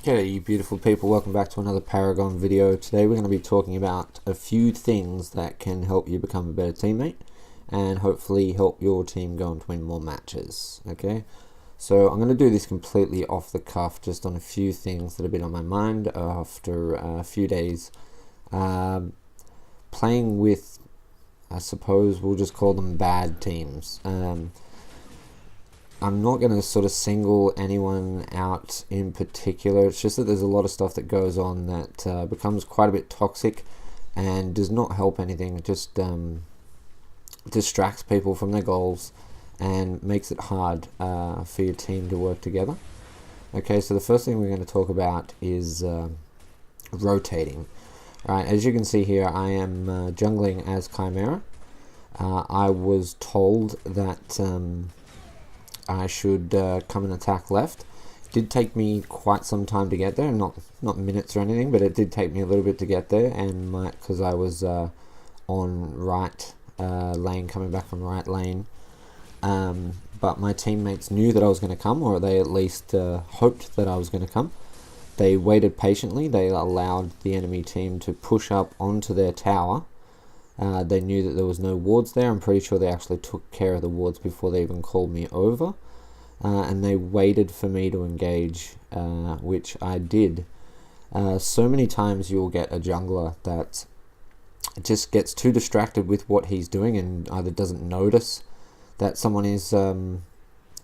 G'day you beautiful people, welcome back to another Paragon video. Today we're going to be talking about a few things that can help you become a better teammate and hopefully help your team go and win more matches. Okay, so I'm going to do this completely off the cuff, just on a few things that have been on my mind after a few days playing with, I suppose we'll just call them bad teams. I'm not going to sort of single anyone out in particular. It's just that there's a lot of stuff that goes on that becomes quite a bit toxic and does not help anything. It just distracts people from their goals and makes it hard for your team to work together. Okay, so the first thing we're going to talk about is rotating. Right, as you can see here, I am jungling as Chimera. I was told that I should come and attack left. It did take me quite some time to get there, not minutes or anything, but it did take me a little bit to get there, and because I was on right lane, coming back from right lane, but my teammates knew that I was going to come, or they at least hoped that I was going to come. They waited patiently. They allowed the enemy team to push up onto their tower. They knew that there was no wards there. I'm pretty sure they actually took care of the wards before they even called me over. And they waited for me to engage, which I did. So many times you'll get a jungler that just gets too distracted with what he's doing and either doesn't notice that someone is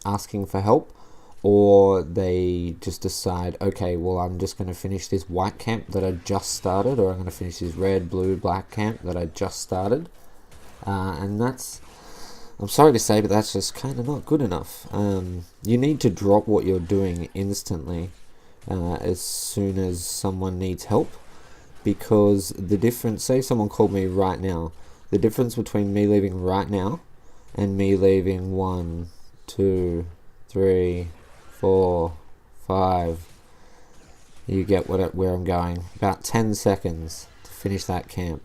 asking for help, or they just decide, okay, well, I'm just going to finish this white camp that I just started, or I'm going to finish this red, blue, black camp that I just started. And that's, I'm sorry to say, but that's just kind of not good enough. You need to drop what you're doing instantly as soon as someone needs help, because the difference, say someone called me right now, the difference between me leaving right now and me leaving 1, 2, 3, 4, 5, you get where I'm going, about 10 seconds to finish that camp.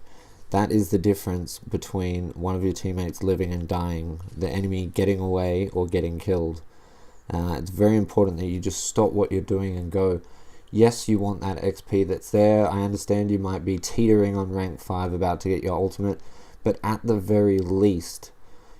That is the difference between one of your teammates living and dying, the enemy getting away or getting killed. It's very important that you just stop what you're doing and go. Yes, you want that XP that's there. I understand you might be teetering on rank 5 about to get your ultimate, but at the very least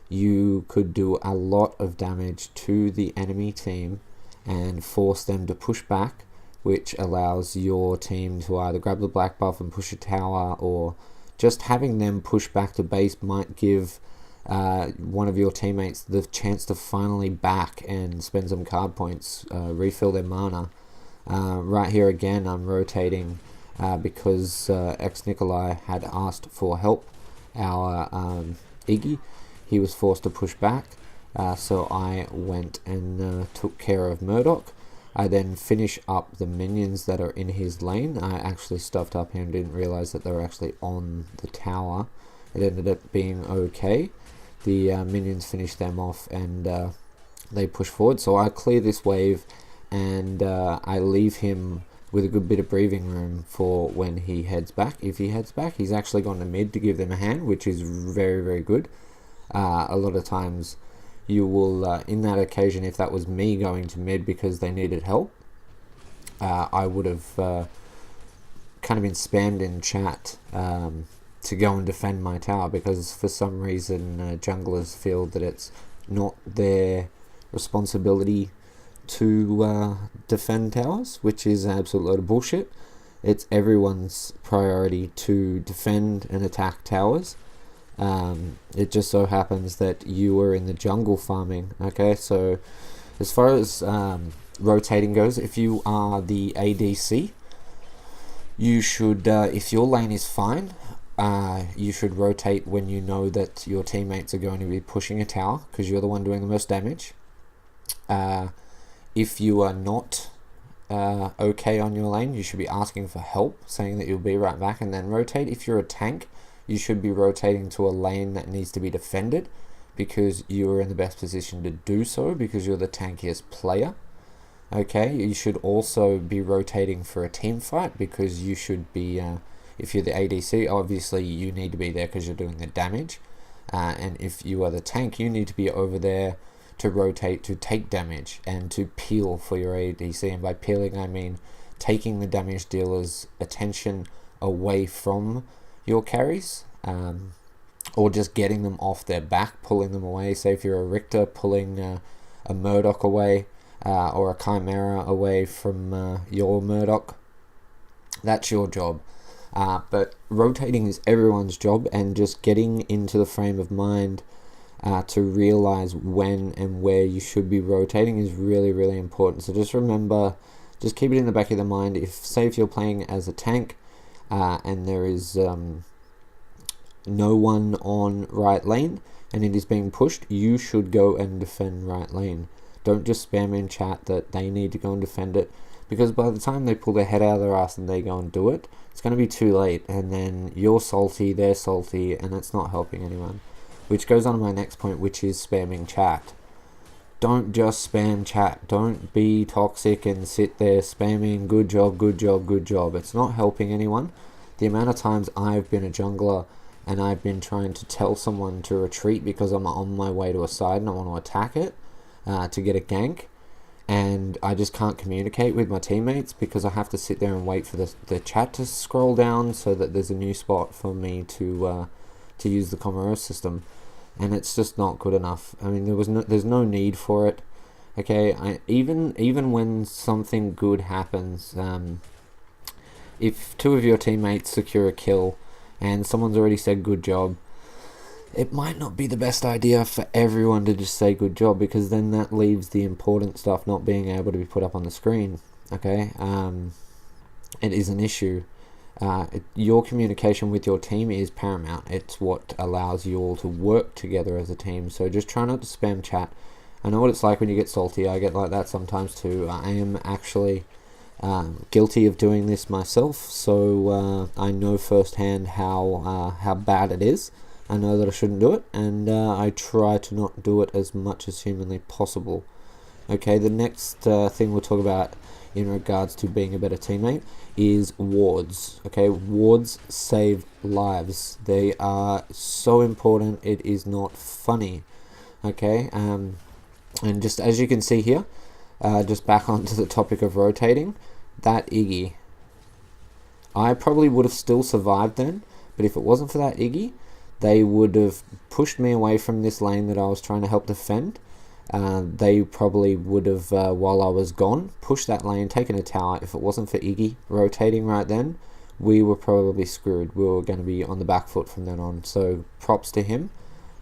you could do a lot of damage to the enemy team and force them to push back, which allows your team to either grab the black buff and push a tower, or just having them push back to base might give one of your teammates the chance to finally back and spend some card points, refill their mana. Right here again, I'm rotating because ex-Nikolai had asked for help. Our Iggy, he was forced to push back. So I went and took care of Murdoch. I then finish up the minions that are in his lane. I actually stuffed up him, didn't realize that they were actually on the tower. It ended up being okay. The minions finished them off and they push forward. So I clear this wave and I leave him with a good bit of breathing room for when he heads back. If he heads back, he's actually gone to mid to give them a hand, which is very, very good. A lot of times you will, in that occasion, if that was me going to mid because they needed help, I would have kind of been spammed in chat to go and defend my tower, because for some reason junglers feel that it's not their responsibility to defend towers, which is an absolute load of bullshit. It's everyone's priority to defend and attack towers. It just so happens that you were in the jungle farming. Okay, so as far as rotating goes, if you are the ADC, you should, if your lane is fine, you should rotate when you know that your teammates are going to be pushing a tower, because you're the one doing the most damage. If you are not okay on your lane, you should be asking for help, saying that you'll be right back, and then rotate. If you're a tank, you should be rotating to a lane that needs to be defended, because you are in the best position to do so, because you're the tankiest player. Okay, you should also be rotating for a team fight, because you should be, if you're the ADC, obviously you need to be there because you're doing the damage. And if you are the tank, you need to be over there to rotate to take damage and to peel for your ADC. And by peeling, I mean taking the damage dealer's attention away from your carries, or just getting them off their back, pulling them away. Say if you're a Richter, pulling a Murdoch away, or a Chimera away from your Murdoch. That's your job. But rotating is everyone's job, and just getting into the frame of mind to realize when and where you should be rotating is really, really important. So just remember, just keep it in the back of the mind. If you're playing as a tank and there is no one on right lane and it is being pushed, you should go and defend right lane. Don't just spam in chat that they need to go and defend it, because by the time they pull their head out of their ass and they go and do it, it's going to be too late, and then you're salty, they're salty, and it's not helping anyone. Which goes on to my next point, which is spamming chat. Don't just spam chat. Don't be toxic and sit there spamming good job, good job, good job. It's not helping anyone. The amount of times I've been a jungler and I've been trying to tell someone to retreat because I'm on my way to a side and I want to attack it to get a gank, and I just can't communicate with my teammates because I have to sit there and wait for the chat to scroll down so that there's a new spot for me to use the Comero system, and it's just not good enough. I mean, there's no need for it. Okay, even when something good happens, if two of your teammates secure a kill and someone's already said good job, it might not be the best idea for everyone to just say good job, because then that leaves the important stuff not being able to be put up on the screen. Okay, it is an issue. Your communication with your team is paramount. It's what allows you all to work together as a team. So just try not to spam chat. I know what it's like when you get salty. I get like that sometimes too. I am actually guilty of doing this myself, so I know firsthand how bad it is. I know that I shouldn't do it, and I try to not do it as much as humanly possible. Okay, the next thing we'll talk about in regards to being a better teammate is wards. Okay, wards save lives. They are so important, it is not funny. Okay, and just as you can see here, just back onto the topic of rotating, that Iggy, I probably would have still survived then, but if it wasn't for that Iggy, they would have pushed me away from this lane that I was trying to help defend. They probably would have, while I was gone, pushed that lane, taken a tower. If it wasn't for Iggy rotating right then, we were probably screwed. We were going to be on the back foot from then on. So props to him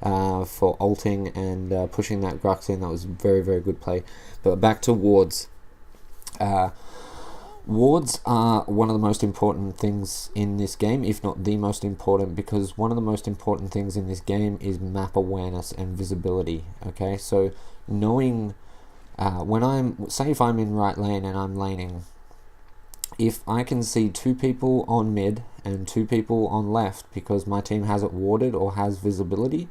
for ulting and pushing that Grux in. That was very, very good play. But back to wards. Wards are one of the most important things in this game, if not the most important, because one of the most important things in this game is map awareness and visibility. Okay, so knowing if I'm in right lane and I'm laning, if I can see two people on mid and two people on left because my team has it warded or has visibility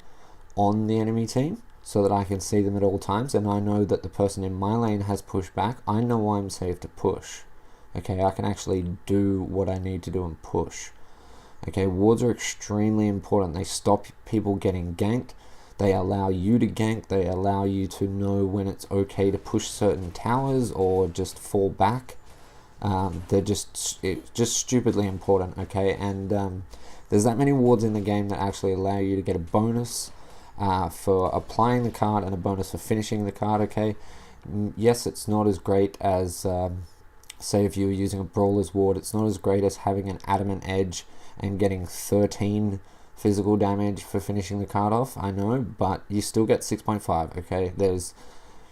on the enemy team so that I can see them at all times, and I know that the person in my lane has pushed back, I know I'm safe to push. Okay, I can actually do what I need to do and push. Okay, wards are extremely important. They stop people getting ganked. They allow you to gank. They allow you to know when it's okay to push certain towers or just fall back. They're just stupidly important. Okay, and there's that many wards in the game that actually allow you to get a bonus for applying the card and a bonus for finishing the card. Okay, yes, it's not as great as say if you were using a Brawler's Ward, it's not as great as having an Adamant Edge and getting 13 physical damage for finishing the card off, I know, but you still get 6.5, okay?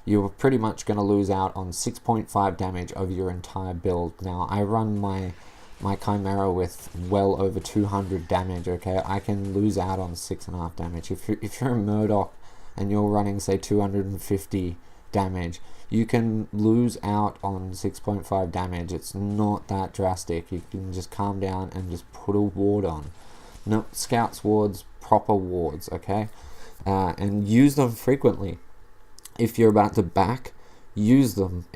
You're pretty much going to lose out on 6.5 damage over your entire build. Now, I run my Chimera with well over 200 damage, okay? I can lose out on 6.5 damage. If you're a Murdoch and you're running, say, 250 damage, you can lose out on 6.5 damage. It's not that drastic. You can just calm down and just put a ward on. No, scouts wards, proper wards, okay? And use them frequently. If you're about to back, use them.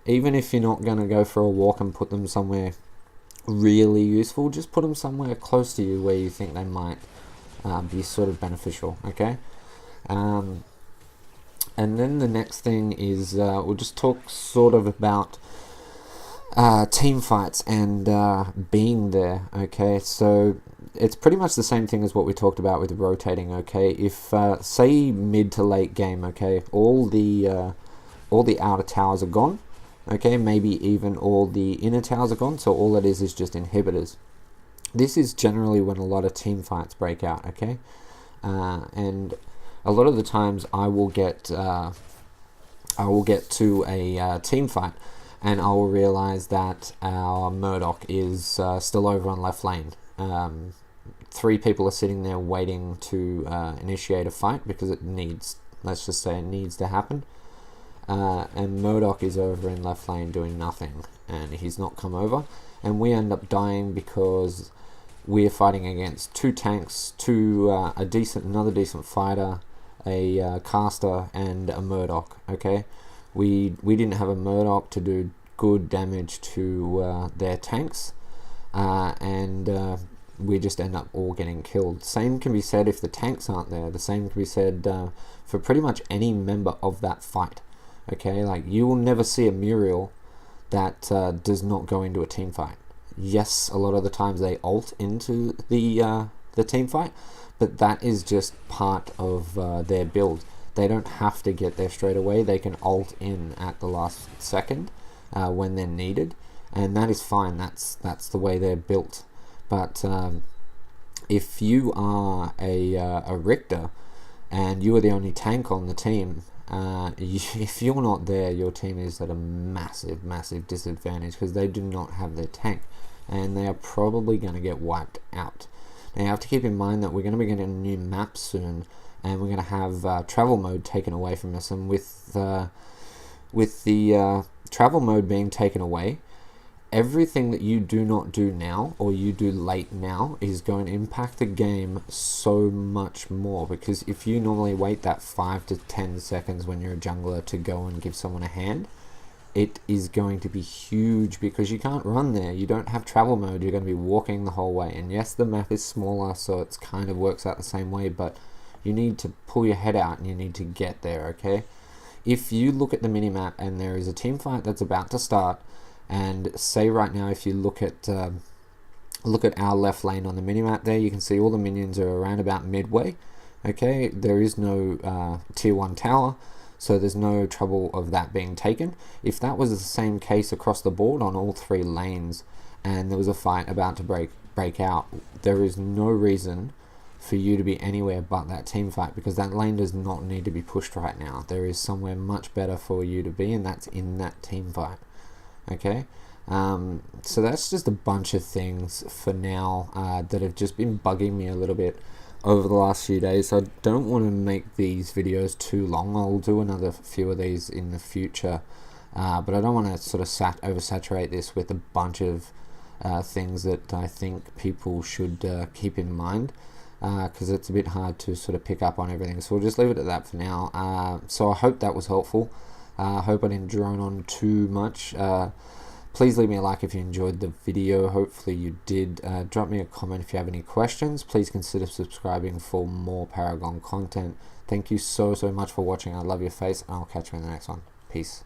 Even if you're not going to go for a walk and put them somewhere really useful, just put them somewhere close to you where you think they might be sort of beneficial, okay? And then the next thing is we'll just talk sort of about team fights and being there. Okay, so it's pretty much the same thing as what we talked about with rotating. Okay, if say mid to late game, okay, all the outer towers are gone. Okay, maybe even all the inner towers are gone. So all it is just inhibitors. This is generally when a lot of team fights break out. Okay, and a lot of the times I will get to a team fight, and I will realize that our Murdoch is still over on left lane. 3 people are sitting there waiting to initiate a fight because it needs, let's just say it needs to happen. And Murdoch is over in left lane doing nothing, and he's not come over, and we end up dying because we're fighting against 2 tanks, another decent fighter, a caster, and a Murdoch. Okay, we didn't have a Murdoch to do good damage to their tanks, and we just end up all getting killed. Same can be said if the tanks aren't there. The same can be said for pretty much any member of that fight. Okay, like you will never see a Muriel that does not go into a team fight. Yes, a lot of the times they ult into the team fight, but that is just part of their build. They don't have to get there straight away. They can ult in at the last second when they're needed, and that is fine. That's the way they're built. But if you are a Richter and you are the only tank on the team, if you're not there, your team is at a massive disadvantage because they do not have their tank, and they are probably going to get wiped out. Now you have to keep in mind that we're going to be getting a new map soon, and we're going to have travel mode taken away from us, and with the travel mode being taken away, everything that you do not do now or you do late now is going to impact the game so much more, because if you normally wait that 5 to 10 seconds when you're a jungler to go and give someone a hand, it is going to be huge because you can't run there. You don't have travel mode. You're going to be walking the whole way, and yes, the map is smaller, so it kind of works out the same way, but you need to pull your head out and you need to get there. Okay, if you look at the minimap and there is a team fight that's about to start, and say right now if you look at our left lane on the minimap there, you can see all the minions are around about midway. Okay, there is no tier 1 tower, so there's no trouble of that being taken. If that was the same case across the board on all 3 lanes and there was a fight about to break out, there is no reason for you to be anywhere but that team fight, because that lane does not need to be pushed right now. There is somewhere much better for you to be, and that's in that team fight. Okay, so that's just a bunch of things for now that have just been bugging me a little bit over the last few days. I don't want to make these videos too long. I'll do another few of these in the future, but I don't want to sort of oversaturate this with a bunch of things that I think people should keep in mind, because it's a bit hard to sort of pick up on everything. So we'll just leave it at that for now. So I hope that was helpful. I hope I didn't drone on too much. Please leave me a like if you enjoyed the video. Hopefully you did. Drop me a comment if you have any questions. Please consider subscribing for more Paragon content. Thank you so much for watching. I love your face, and I'll catch you in the next one. Peace.